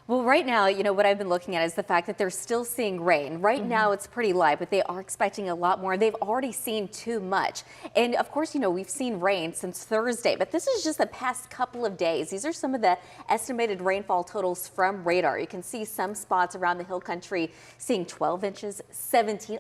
Well, right now, what I've been looking at is the fact that they're still seeing rain. Right now, it's pretty light, but they are expecting a lot more. They've already seen too much. And of course, we've seen rain since Thursday, but this is just the past couple of days. These are some of the estimated rainfall totals from radar. You can see some spots around the hill country seeing 12 inches,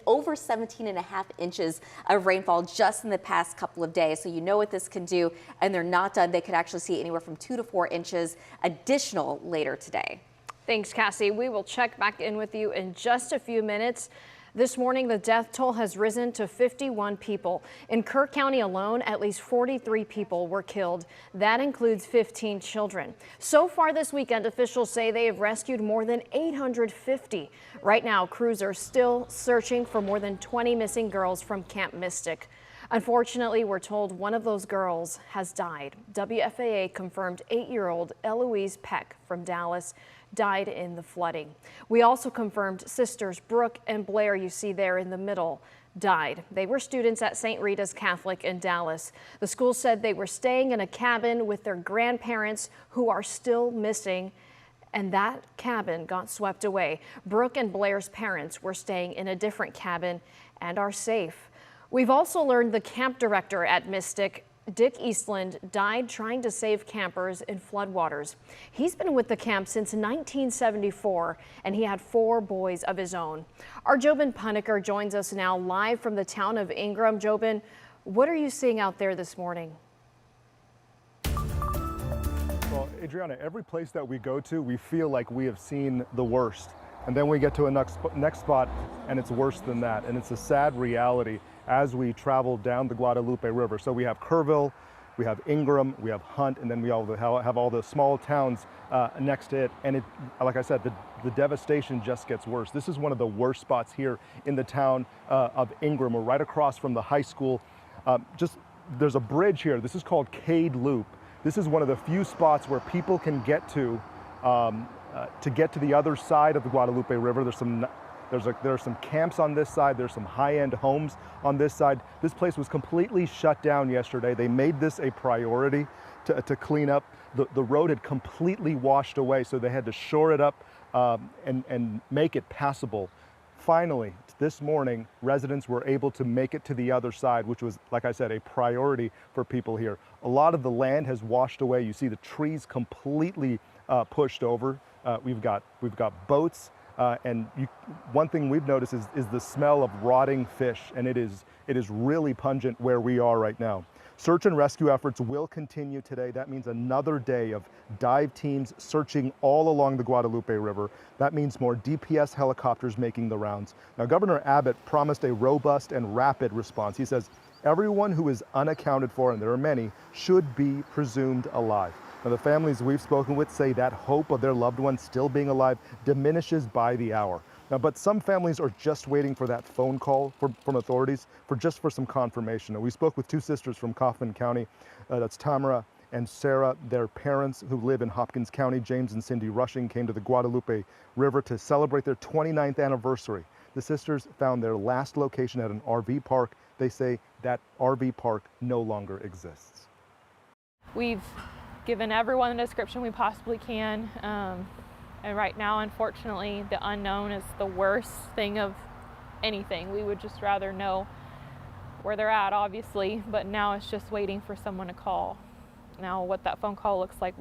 over 17 and a half inches of rainfall just in the past couple of days. So you know what this can do, and they're not done. They could actually see anywhere from 2 to 4 inches additional later today. Thanks, Cassie. We will check back in with you in just a few minutes. This morning, the death toll has risen to 51 people. In Kirk County alone, at least 43 people were killed. That includes 15 children. So far this weekend, officials say they have rescued more than 850. Right now, crews are still searching for more than 20 missing girls from Camp Mystic. Unfortunately, we're told one of those girls has died. WFAA confirmed 8-year-old Eloise Peck from Dallas died in the flooding. We also confirmed sisters Brooke and Blair, you see there in the middle, died. They were students at St. Rita's Catholic in Dallas. The school said they were staying in a cabin with their grandparents who are still missing, and that cabin got swept away. Brooke and Blair's parents were staying in a different cabin and are safe. We've also learned the camp director at Mystic, Dick Eastland, died trying to save campers in floodwaters. He's been with the camp since 1974, and he had 4 boys of his own. Our Jobin Puneker joins us now live from the town of Ingram. Jobin, what are you seeing out there this morning? Well, Adriana, every place that we go to, we feel like we have seen the worst. And then we get to a next spot, and it's worse than that. And it's a sad reality as we travel down the Guadalupe River. So we have Kerrville, we have Ingram, we have Hunt, and then we have all the small towns next to it. And like I said, the devastation just gets worse. This is one of the worst spots here in the town of Ingram. We're right across from the high school. There's a bridge here. This is called Cade Loop. This is one of the few spots where people can get to get to the other side of the Guadalupe River. There are some camps on this side. There's some high-end homes on this side. This place was completely shut down yesterday. They made this a priority to clean up. The road had completely washed away, so they had to shore it up and make it passable. Finally, this morning, residents were able to make it to the other side, which was, like I said, a priority for people here. A lot of the land has washed away. You see the trees completely pushed over. We've got boats. One thing we've noticed is the smell of rotting fish, and it is really pungent where we are right now. Search and rescue efforts will continue today. That means another day of dive teams searching all along the Guadalupe River. That means more DPS helicopters making the rounds. Now, Governor Abbott promised a robust and rapid response. He says everyone who is unaccounted for, and there are many, should be presumed alive. Now, the families we've spoken with say that hope of their loved ones still being alive diminishes by the hour. Now, but some families are just waiting for that phone call from authorities for some confirmation. Now, we spoke with 2 sisters from Kaufman County. That's Tamara and Sarah. Their parents, who live in Hopkins County, James and Cindy Rushing, came to the Guadalupe River to celebrate their 29th anniversary. The sisters found their last location at an RV park. They say that RV park no longer exists. We've given everyone the description we possibly can. And right now, unfortunately, the unknown is the worst thing of anything. We would just rather know where they're at, obviously, but now it's just waiting for someone to call. Now, what that phone call looks like,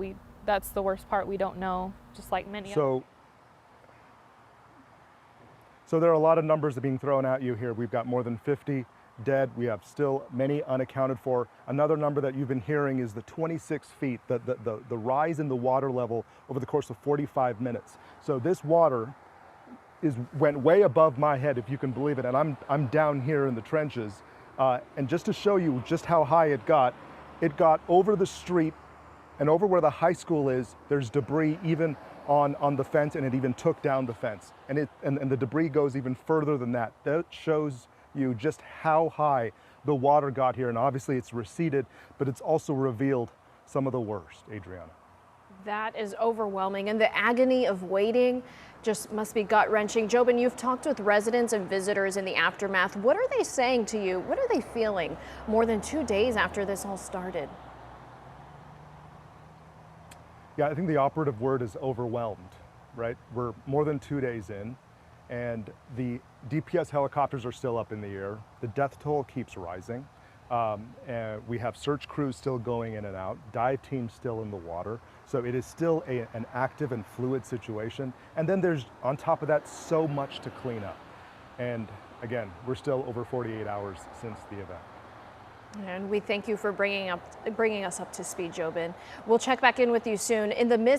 that's the worst part. We don't know, just like many others. So there are a lot of numbers that are being thrown at you here. We've got more than 50 dead. We have still many unaccounted for. Another number that you've been hearing is the 26 feet, the rise in the water level over the course of 45 minutes. So this water went way above my head, if you can believe it, and I'm down here in the trenches. And just to show you just how high it got over the street and over where the high school is. There's debris even on the fence, and it even took down the fence. And the debris goes even further than that. That shows you just how high the water got here, and obviously it's receded, but it's also revealed some of the worst, Adriana. That is overwhelming, and the agony of waiting just must be gut-wrenching. Jobin, you've talked with residents and visitors in the aftermath. What are they saying to you? What are they feeling more than 2 days after this all started? Yeah, I think the operative word is overwhelmed. right? We're more than 2 days in, and the DPS helicopters are still up in the air. The death toll keeps rising. And we have search crews still going in and out, dive teams still in the water. So it is still an active and fluid situation. And then there's, on top of that, so much to clean up. And again, we're still over 48 hours since the event. And we thank you for bringing us up to speed, Jobin. We'll check back in with you soon. In the midst